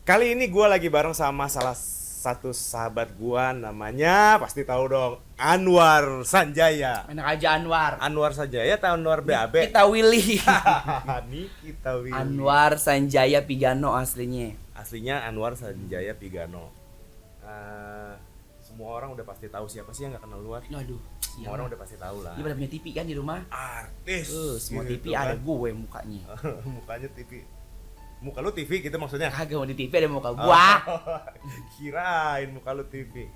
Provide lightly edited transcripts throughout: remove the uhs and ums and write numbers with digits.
Kali ini gue lagi bareng sama salah satu sahabat gue, namanya pasti tahu dong, Anwar Sanjaya. Enak aja Anwar. Anwar Sanjaya atau Anwar BAB? Kita Willy. Nikita Willy. Anwar Sanjaya Pigano aslinya. Aslinya Anwar Sanjaya Pigano. Semua orang udah pasti tahu, siapa sih yang nggak kenal luar? Aduh, Semua orang udah pasti tahu lah. Dia pada punya TV kan di rumah. Artis. Semua gitu TV ada kan. gue mukanya. Mukanya TV. Muka lu TV gitu maksudnya? Kagak mau di TV ada muka gua. Kirain muka lu TV.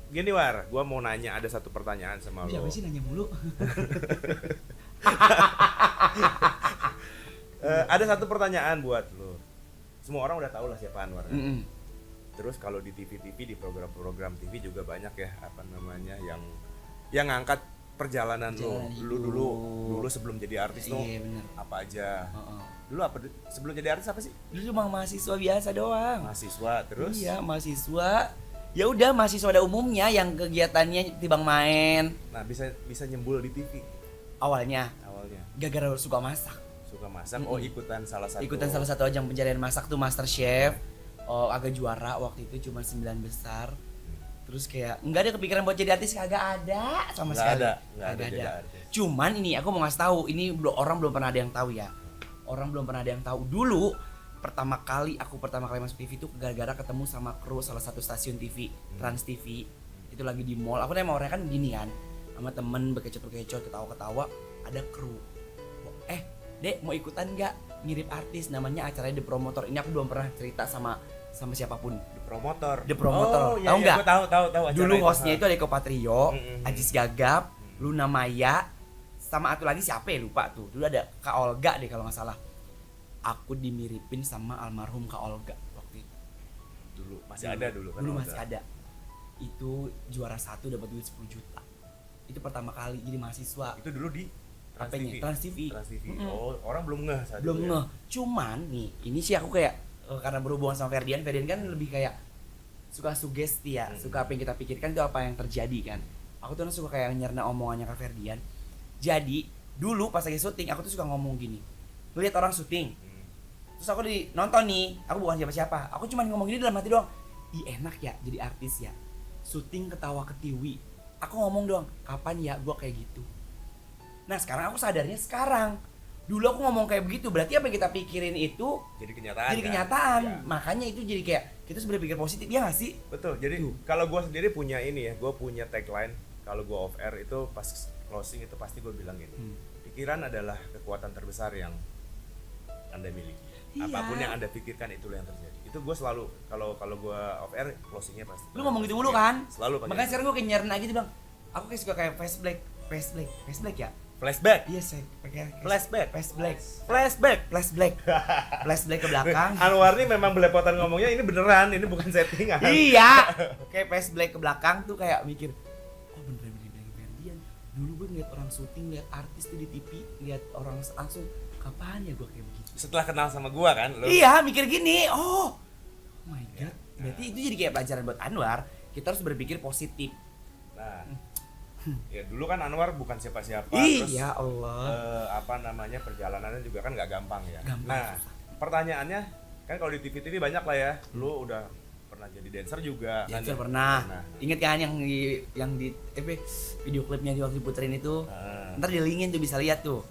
Gini War, gua mau nanya, ada satu pertanyaan sama lo. Siapa sih nanya mulu? Ada satu pertanyaan buat lo. Semua orang udah tahu lah siapa Anwar. Mm-mm. Terus kalau di TV-TV, di program-program TV juga banyak ya, apa namanya, yang ngangkat perjalanan lo. Perjalanan Lu hidup. dulu sebelum jadi artis lo Iya bener. apa aja? Heeh. Dulu apa sebelum jadi artis apa sih? Dulu cuma mahasiswa biasa doang. Mahasiswa, terus? Iya, mahasiswa. Ya udah mahasiswa pada umumnya yang kegiatannya tibang main. Nah, bisa nyembul di TV Awalnya awalnya. gara-gara suka masak. Suka masak, oh ikutan salah satu ajang pencarian masak tuh Master Chef. Oh, agak juara waktu itu cuma 9 besar. Terus kayak enggak ada kepikiran buat jadi artis, kagak ada sama sekali. Nggak ada jadi artis. Cuman ini aku mau ngasih tahu, ini orang belum pernah ada yang tahu ya. Orang belum pernah ada yang tahu. Dulu pertama kali masuk TV itu gara-gara ketemu sama kru salah satu stasiun TV, Trans TV. Itu lagi di mall. Aku emang orangnya kan gini kan, sama temen bekecot ketawa-ketawa, ada kru. Dek mau ikutan nggak? Ngirim artis, namanya acaranya The Promoter. Ini aku belum pernah cerita sama siapapun. The Promoter. Oh, iya, tahu nggak? Gue tahu. Dulu hostnya itu ada Eko Patrio, Mm-mm. Ajis Gagap, Luna Maya, sama satu lagi siapa ya lupa tuh. Dulu ada Kak Olga deh kalau nggak salah. Aku dimiripin sama almarhum Kak Olga waktu itu. Dulu masih ada dulu kan. Dulu masih ada. Itu juara 1 dapat duit 10 juta. Itu pertama kali jadi mahasiswa. Itu dulu di Trans HP-nya, TV. Trans TV. Trans TV. Mm-mm. Oh, orang belum ngeh saat Belum itu ya? ngeh. Cuman nih, ini sih aku kayak karena berhubungan sama Ferdian kan lebih kayak suka sugesti ya, suka apa yang kita pikirkan itu apa yang terjadi kan. Aku tuh suka kayak nyerna omongannya Kak Ferdian. Jadi dulu pas lagi syuting aku tuh suka ngomong gini, ngeliat orang syuting, terus aku nonton nih, aku bukan siapa-siapa, aku cuma ngomong gini dalam hati doang, ih enak ya jadi artis ya, syuting ketawa ketiwi. Aku ngomong doang, kapan ya gua kayak gitu. Nah sekarang aku sadarnya sekarang. Dulu aku ngomong kayak begitu, berarti apa yang kita pikirin itu Jadi kenyataan. jadi kan? kenyataan. Ya. Makanya itu jadi kayak kita sebenarnya pikir positif, ya nggak sih? Betul. Jadi kalau gue sendiri punya ini ya, gue punya tagline kalau gue off air itu pas closing itu pasti gue bilang gini. Pikiran adalah kekuatan terbesar yang Anda miliki. Iya. Apapun yang Anda pikirkan itulah yang terjadi. Itu gue selalu kalau gue off air closingnya pasti. Lu ngomong gitu mulu kan? Selalu pakai. Makanya sekarang gue kayak nyerna gitu bang. Aku kayak suka kayak flashback ya. Flashback. Iya saya pakai Flashback. flashback ke belakang. Anwar ini memang belepotan ngomongnya, ini beneran, ini bukan settingan. Iya. Kayak flashback ke belakang tuh kayak mikir, oh beneran Ferdian. Dulu gue ngeliat orang syuting, lihat artis tuh di TV, lihat orang langsung, kapan ya gue kayak begitu? Setelah kenal sama gua kan, lu. Iya, mikir gini. Oh my god. Berarti itu jadi kayak pelajaran buat Anwar. Kita harus berpikir positif. Nah, ya dulu kan Anwar bukan siapa-siapa. Ih, Terus ya Allah. Perjalanannya juga kan nggak gampang ya. Gampang, Nah, susah. pertanyaannya kan kalau di TV banyak lah ya. Lu udah pernah jadi dancer juga. Dancer kan? pernah. Nah, Ingat kan yang di video klipnya di waktu diputerin itu? Ntar dilingin tuh bisa lihat tuh.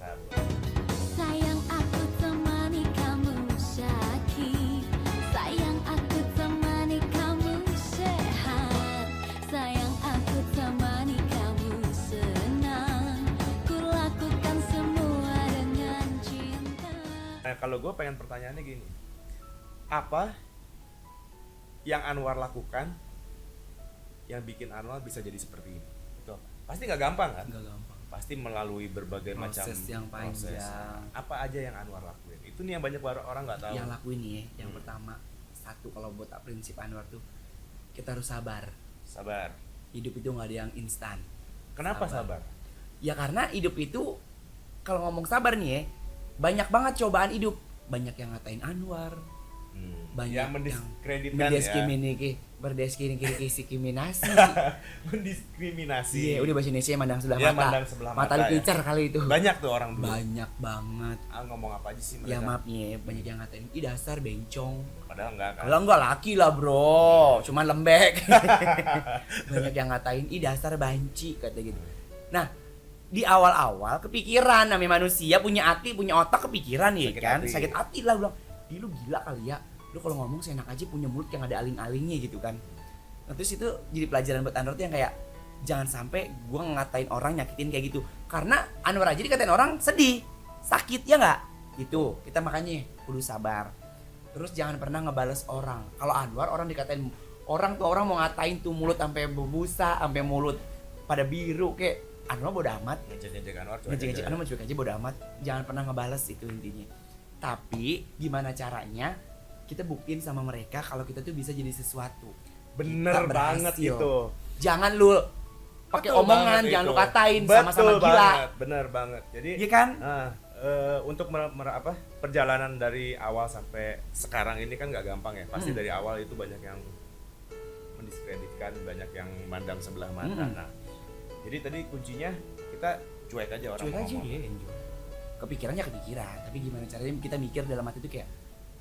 Sayang aku temani kamu sakit, sayang aku temani kamu sehat, sayang aku temani kamu senang, ku lakukan semua dengan cinta. Nah, kalau gue pengen pertanyaannya gini, apa yang Anwar lakukan yang bikin Anwar bisa jadi seperti ini? Itu apa? Pasti nggak gampang kan? Enggak gampang. Pasti melalui berbagai macam Proses yang panjang. Apa aja yang Anwar lakuin? Itu nih yang banyak orang nggak tahu. Yang lakuin nih ya, yang pertama satu kalau buat prinsip Anwar tuh kita harus sabar. Sabar. Hidup itu nggak ada yang instan. Kenapa sabar? Ya karena hidup itu kalau ngomong sabar nih ya, banyak banget cobaan hidup. Banyak yang ngatain Anwar, Banyak yang mendiskreditkan ya. berdiskriminasi. Mendiskriminasi. Iya, udah bahasa Indonesia mandang sebelah Iya, mata. mandang sebelah Mata lu mata ya. pincer kali itu. Banyak tuh orang dulu. Banyak banget. Ngomong apa aja sih mereka? Ya maaf nih, banyak yang ngatain, ih dasar bencong. Padahal enggak kan. Kalau enggak laki lah bro, cuman lembek. Banyak yang ngatain, ih dasar banci, kata gitu. Nah, di awal-awal kepikiran, namanya manusia punya hati, punya otak, kepikiran ya Sakit kan. hati. Sakit hati lah, bilang, ih lu gila kali ya, lu kalau ngomong seenak aja punya mulut yang ada aling-alingnya gitu kan. Nah, terus itu jadi pelajaran buat Anwar tuh yang kayak jangan sampai gua ngatain orang, nyakitin kayak gitu. Karena Anwar aja dikatain orang sedih, sakit ya nggak? Gitu. Kita makanya kudu sabar. Terus jangan pernah ngebales orang. Kalau Anwar orang dikatain orang tuh, orang mau ngatain tuh mulut sampai berbusa, sampai mulut pada biru kayak Anwar bodo amat. Ngejek-ngejek Anwar cuek Ngejek-ngejek aja. Anwar cuek aja bodo amat. Jangan pernah ngebales, itu intinya. Tapi gimana caranya kita buktiin sama mereka kalau kita tuh bisa jadi sesuatu. Bener Kita banget berhasil. itu. Jangan lu pakai Betul omongan, banget jangan itu. lu katain Betul sama-sama gila. banget, bener banget. Jadi Iya kan? untuk perjalanan dari awal sampai sekarang ini kan nggak gampang ya. Pasti dari awal itu banyak yang mendiskreditkan, banyak yang mandang sebelah mata. Nah, jadi tadi kuncinya kita cuek aja orang Cuek aja ngomong. ya, enjoy. Kepikirannya kepikiran, tapi gimana caranya kita mikir dalam hati itu kayak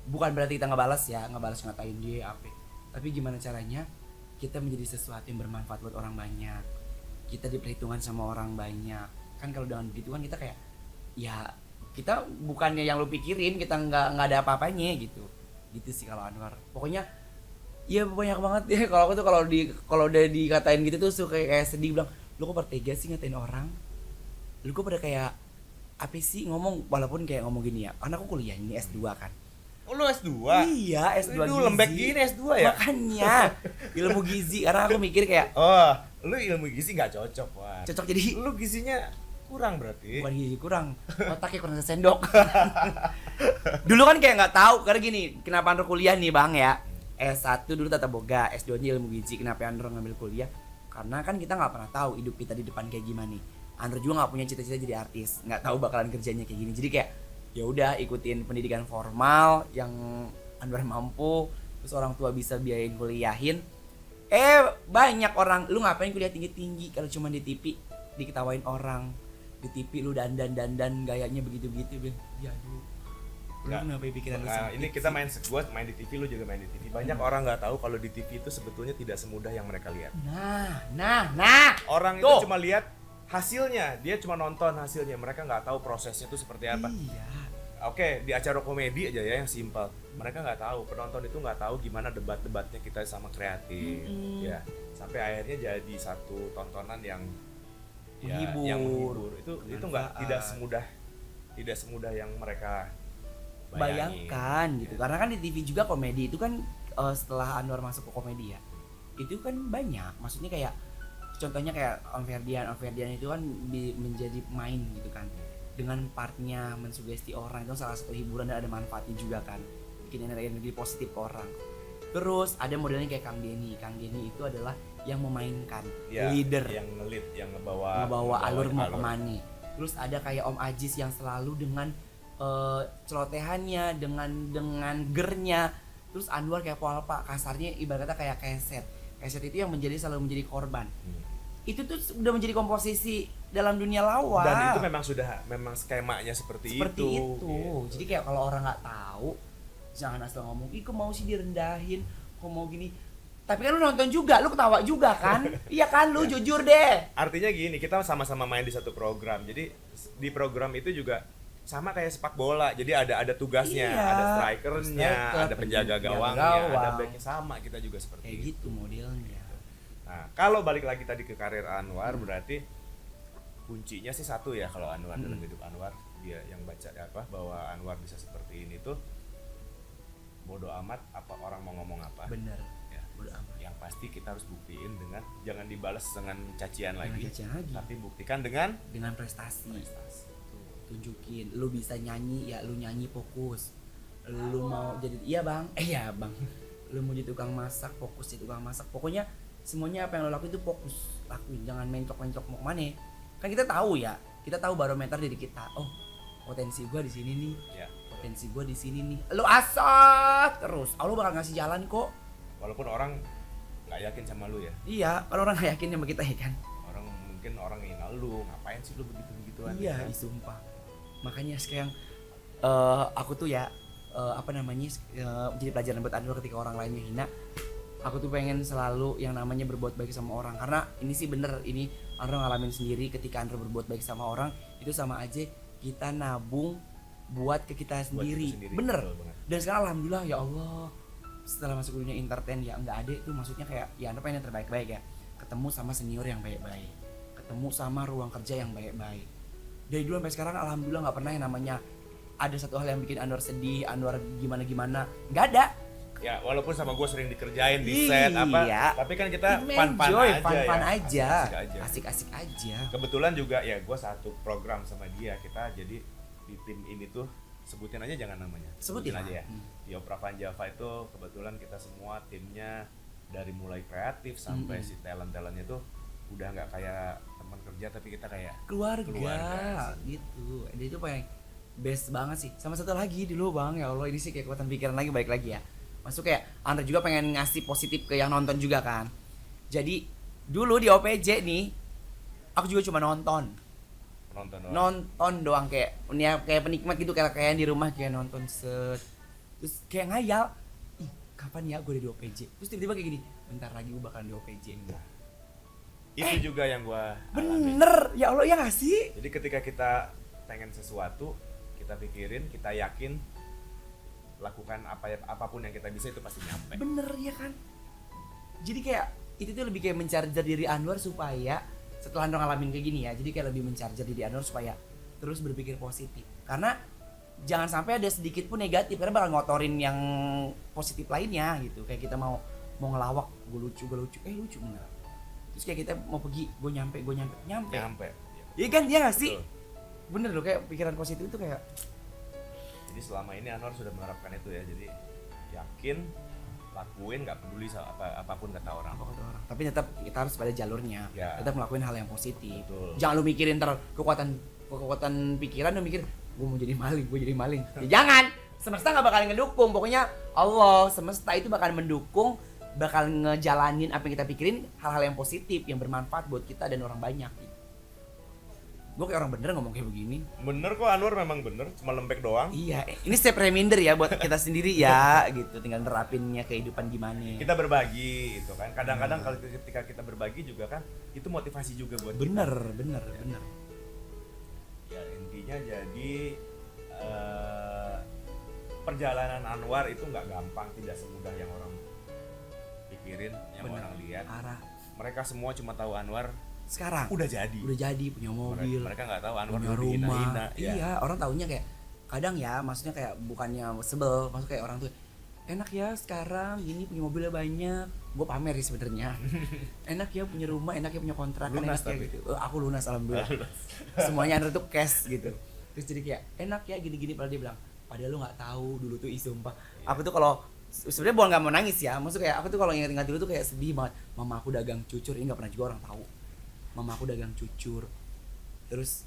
bukan berarti kita ngebalas ya, ngebalas ngatain dia apa. Tapi gimana caranya kita menjadi sesuatu yang bermanfaat buat orang banyak. Kita diperhitungkan sama orang banyak. Kan kalau dengan begitu kan kita kayak ya kita bukannya yang lu pikirin, kita nggak ada apa-apanya gitu. Gitu sih kalau Anwar. Pokoknya ya banyak banget ya kalau aku tuh kalau udah dikatain gitu tuh suka kayak sedih, bilang lu kok bertega sih ngatain orang, lu kok pada kayak apa sih ngomong, walaupun kayak ngomong gini ya, karena aku kuliah ini S2 kan. Oh, lu S2? Iya, S2 Lu gizi. lembek gini S2 ya? Makanya ilmu gizi, karena aku mikir kayak Oh, lu ilmu gizi nggak cocok, Wah. cocok jadi Lu gizinya kurang berarti. bukan gizi kurang, otaknya kurang sesendok. Dulu kan kayak nggak tahu, karena gini, kenapa Andro kuliah nih bang ya, S1 dulu tata boga, S2 nya ilmu gizi. Kenapa Andro ngambil kuliah? Karena kan kita nggak pernah tahu hidup kita di depan kayak gimana nih. Andro juga nggak punya cita-cita jadi artis, nggak tahu bakalan kerjanya kayak gini. Jadi kayak ya udah ikutin pendidikan formal yang Anwar mampu, terus orang tua bisa biayain kuliahin. Banyak orang, lu ngapain kuliah tinggi-tinggi kalau cuma di TV diketawain orang, di TV lu dandan gayanya begitu-begitu. Ya aduh, lu Nggak. kenapa pikiran lu Nah, sempit ini kita sih? main di TV, lu juga main di TV. Banyak orang nggak tahu kalau di TV itu sebetulnya tidak semudah yang mereka lihat. Nah, Orang Tuh. itu cuma lihat hasilnya, dia cuma nonton hasilnya, mereka nggak tahu prosesnya itu seperti apa. iya. Oke, di acara komedi aja ya yang simpel, mereka nggak tahu, penonton itu nggak tahu gimana debat-debatnya kita sama kreatif, ya sampai akhirnya jadi satu tontonan yang Menghibur, yang menghibur. Itu nggak bermanfaat. tidak semudah yang mereka Bayangkan gitu, karena kan di TV juga komedi itu kan setelah Anwar masuk ke komedi ya, itu kan banyak, maksudnya kayak contohnya kayak Om Ferdian itu kan menjadi pemain gitu kan, dengan partnya mensugesti orang, itu salah satu hiburan dan ada manfaatnya juga kan, bikin energi positif ke orang. Terus ada modelnya kayak Kang Denny itu adalah yang memainkan, Ya, leader, yang ngelit, yang ngebawa alur mau kemana. Terus ada kayak Om Ajis yang selalu dengan celotehannya, dengan gernya. Terus Anwar kayak Polpa, kasarnya ibarat kata kayak keset itu yang selalu menjadi korban. Itu tuh udah menjadi komposisi dalam dunia lawak. Dan itu memang skemanya seperti itu. Gitu. Jadi kayak kalau orang nggak tahu, jangan asal ngomong, ih kok mau sih direndahin, kok mau gini. Tapi kan lu nonton juga, lu ketawa juga kan? Iya kan, lu jujur deh. Artinya gini, kita sama-sama main di satu program. Jadi di program itu juga sama kayak sepak bola. Jadi ada tugasnya, Iya. ada strikernya, Striker, ada penjaga gawangnya, gawang. ada backnya, sama kita juga seperti Kayak itu. gitu modelnya. Nah, kalau balik lagi tadi ke karir Anwar, berarti kuncinya sih satu ya kalau Anwar dalam hidup Anwar, dia yang baca bahwa Anwar bisa seperti ini tuh bodo amat apa orang mau ngomong apa. Bener. Ya, Bodo amat. yang pasti kita harus buktiin dengan jangan dibalas dengan cacian Jangan lagi, cacian lagi. tapi buktikan dengan Dengan prestasi. prestasi. Tunjukin lu bisa nyanyi, ya lu nyanyi fokus. Lu mau jadi iya bang lu mau jadi tukang masak, fokus jadi tukang masak. Pokoknya semuanya apa yang lo lakuin itu fokus lakuin, jangan mencok mau kemana. Kan kita tahu barometer diri kita, oh potensi gua di sini nih, Ya. potensi gue di sini nih, lu asat terus, Allah bakal ngasih jalan kok. Walaupun orang nggak yakin sama lu ya, Iya, kalau orang nggak yakin sama kita ya kan. mungkin orang ngina lu, ngapain sih lu begitu-begituan. Iya, ya kan? sumpah. Makanya sekarang aku tuh ya jadi pelajaran buat Anwar ketika orang lainnya hina. Aku tuh pengen selalu yang namanya berbuat baik sama orang, karena ini sih bener, ini Andro ngalamin sendiri. Ketika Andro berbuat baik sama orang itu sama aja kita nabung buat ke kita sendiri, bener. betul banget. Dan sekarang alhamdulillah ya Allah, setelah masuk dunia entertain ya nggak ada itu, maksudnya kayak ya Andro pengen yang terbaik-baik ya, ketemu sama senior yang baik-baik, ketemu sama ruang kerja yang baik-baik. Dari dulu sampai sekarang alhamdulillah nggak pernah yang namanya ada satu hal yang bikin Anwar sedih, Anwar gimana-gimana, nggak ada. Ya walaupun sama gue sering dikerjain di set Iya. tapi kan kita Enjoy, fun-fun aja, fun-fun ya. aja. Asik-asik aja. Asik-asik aja. Kebetulan juga ya gue satu program sama dia, kita jadi di tim ini tuh sebutin aja jangan namanya, Sebutin aja ya. lah. Di Opera Van Java itu kebetulan kita semua timnya dari mulai kreatif sampai si talent-talentnya tuh udah nggak kayak teman kerja, tapi kita kayak Keluarga gitu. Dia itu paling best banget sih. Sama satu lagi dulu Bang, ya Allah ini sih kayak kekuatan pikiran lagi, baik lagi ya. Masuk kayak Andre juga pengen ngasih positif ke yang nonton juga kan. Jadi dulu di OPJ nih aku juga cuma nonton doang kayak penikmat gitu, kayak di rumah kayak nonton set. Terus kayak ngayal, ih kapan ya gue di OPJ. Terus tiba-tiba kayak gini, bentar lagi gue bakal di OPJ. itu juga yang gue alami. Bener, ya Allah ya gak sih? Jadi ketika kita pengen sesuatu, kita pikirin, kita yakin, lakukan apapun yang kita bisa itu pasti nyampe. Bener ya kan? Jadi kayak itu tuh lebih kayak mencarger diri Anwar supaya setelah Anwar ngalamin kayak gini ya, jadi kayak lebih mencarger diri Anwar supaya terus berpikir positif. Karena jangan sampai ada sedikit pun negatif, karena bakal ngotorin yang positif lainnya gitu. Kayak kita mau ngelawak, gue lucu, lucu bener. Terus kayak kita mau pergi, gue nyampe. Iya kan, dia gak sih? Betul. Bener loh, kayak pikiran positif itu kayak Jadi selama ini Anwar sudah menerapkan itu ya, jadi yakin, lakuin, nggak peduli apapun kata orang. apa kata orang. Tapi tetap kita harus pada jalurnya, Ya. tetap ngelakuin hal yang positif. Betul. Jangan lu mikirin kekuatan pikiran, lu mikir gue mau jadi maling. Ya jangan, semesta nggak bakalan ngedukung. Pokoknya Allah semesta itu bakal mendukung, bakal ngejalanin apa yang kita pikirin, hal-hal yang positif yang bermanfaat buat kita dan orang banyak. Gue kayak orang bener ngomong kayak begini. Bener kok, Anwar memang bener, cuma lembek doang. Iya, ini step reminder ya buat kita sendiri ya, gitu. Tinggal nerapinnya kehidupan gimana. Kita berbagi itu kan. Kadang-kadang kalau ketika kita berbagi juga kan, itu motivasi juga buat bener. kita. Ya intinya jadi perjalanan Anwar itu nggak gampang, tidak semudah yang orang pikirin, yang Bener. orang lihat. Arah Mereka semua cuma tahu Anwar sekarang udah jadi. punya mobil, Mereka nggak tahu Anwar punya udah rumah. dihina-hina. Ya. Iya, orang taunya kayak kadang ya, maksudnya kayak bukannya sebel, maksudnya kayak orang tuh enak ya sekarang gini punya mobilnya banyak. Gue pamer sih sebenarnya. Enak ya punya rumah, enak ya punya kontrakan, Lunas enak ya tapi. gitu. Aku lunas alhamdulillah. Semuanya Andre tuh cash gitu. Terus jadi kayak enak ya gini-gini, padahal dia bilang, padahal lu nggak tahu dulu tuh sumpah. Aku tuh kalau sebenarnya bukan nggak mau nangis ya, maksudnya kayak aku tuh kalau ingat-ingat dulu tuh kayak sedih banget. Mama aku dagang cucur, ini nggak pernah juga orang tahu. Mama aku dagang cucur. Terus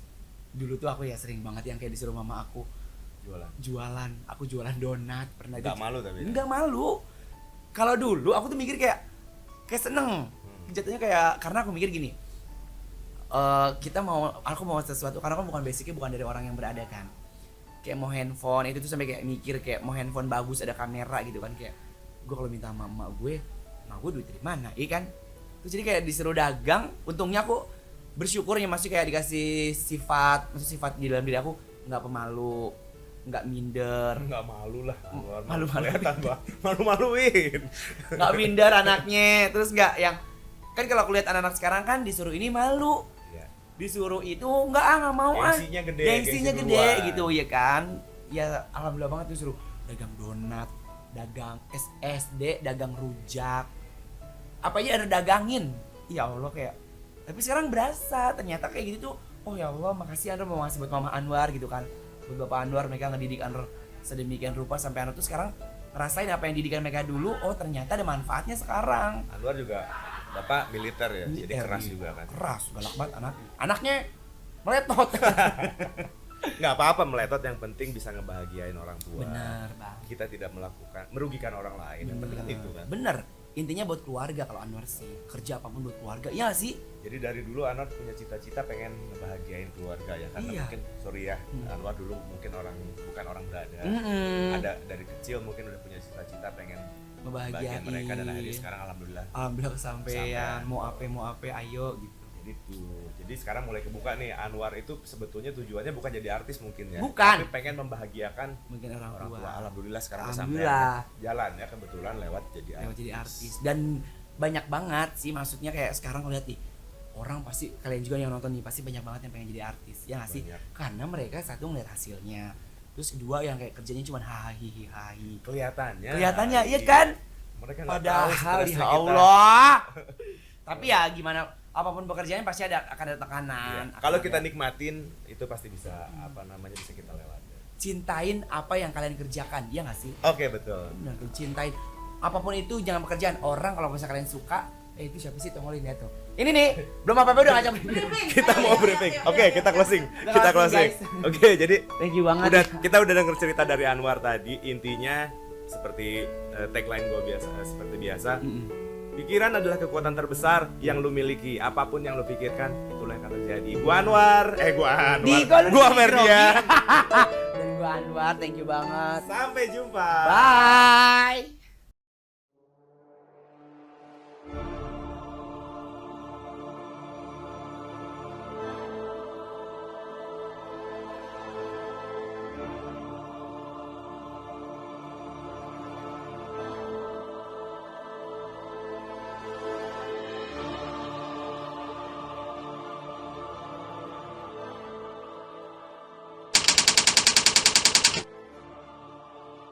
dulu tuh aku ya sering banget yang kayak disuruh mama aku jualan. Aku jualan donat pernah. Nggak malu tapi. Enggak malu. Kalau dulu aku tuh mikir kayak seneng. Jatuhnya kayak karena aku mikir gini. Aku mau sesuatu karena aku bukan basicnya bukan dari orang yang berada kan. Kayak mau handphone itu tuh sampai kayak mikir kayak mau handphone bagus ada kamera gitu kan, kayak gue kalau minta sama emak gue duit dari mana, iya kan? Terus jadi kayak disuruh dagang, untungnya aku bersyukurnya masih kayak dikasih sifat di dalam diri aku nggak pemalu, nggak minder, Nggak malu lah, malu-maluin, nggak minder anaknya, terus nggak yang kan kalau aku lihat anak-anak sekarang kan disuruh ini malu, ya. disuruh itu nggak mau Gengsinya gede, gengsinya gengsi gede duluan. gitu ya kan. Ya alhamdulillah banget tuh suruh dagang donat, dagang SSD, dagang rujak, apa aja ada dagangin. Ya Allah kayak, tapi sekarang berasa ternyata kayak gitu tuh, oh ya Allah makasih Anwar mau ngasih buat Mama Anwar gitu kan, buat Bapak Anwar, mereka ngedidik Anwar sedemikian rupa sampai Anwar tuh sekarang ngerasain apa yang didikan mereka dulu, oh ternyata ada manfaatnya sekarang. Anwar juga bapak militer ya, jadi keras juga kan. Keras, galak banget anaknya meletot. Nggak apa-apa meletot, yang penting bisa ngebahagiain orang tua. Bener bang. Kita tidak merugikan orang lain. Yang penting kan itu kan. Bener. Intinya buat keluarga kalau Anwar sih, kerja apapun buat keluarga. Iya nggak sih? Jadi dari dulu Anwar punya cita-cita pengen ngebahagiain keluarga ya, karena Iya. mungkin sorry ya, Anwar dulu mungkin bukan orang berada. Mm-mm. Ada dari kecil mungkin udah punya cita-cita pengen Ngebahagiain bahagiain mereka, dan akhirnya sekarang alhamdulillah. Alhamdulillah kesampean, Kesampean. mau apa ayo gitu. Jadi tuh, jadi sekarang mulai kebuka nih, Anwar itu sebetulnya tujuannya bukan jadi artis mungkin ya, Bukan. tapi pengen membahagiakan Mungkin orang orang tua. tua. Alhamdulillah sekarang Alhamdulillah. kesampean, jalan ya kebetulan lewat jadi Lewat jadi artis. artis. Dan banyak banget sih, maksudnya kayak sekarang lihat nih, orang pasti, kalian juga yang nonton nih pasti banyak banget yang pengen jadi artis, ya nggak sih? Banyak. Karena mereka satu ngeliat hasilnya, terus kedua yang kayak kerjanya cuma hahaha. Kelihatannya Iya kan? mereka nggak tahu Padahal stresnya ya kita. Allah. Tapi ya gimana, apapun pekerjaannya pasti akan ada tekanan. Iya. akan Kalau ada- kita nikmatin itu pasti bisa bisa kita lewatin. cintain apa yang kalian kerjakan, ya nggak sih? Oke, betul. Benar tuh, cintain apapun itu, jangan pekerjaan orang. Kalau misalnya kalian suka, itu siapa sih, tongolin ya tuh. Ini nih, belum apa-apa udah ngajak briefing. Kita mau briefing. Oke, kita closing. Udah Kita closing, closing. Oke, jadi Thank you banget. kita udah denger cerita dari Anwar tadi. Intinya seperti tagline gue seperti biasa. Mm-mm. Pikiran adalah kekuatan terbesar yang lu miliki. Apapun yang lu pikirkan, itulah yang akan terjadi. Gua Anwar. Gua Ferdian. Dan gua Anwar, thank you banget. Sampai jumpa. Bye.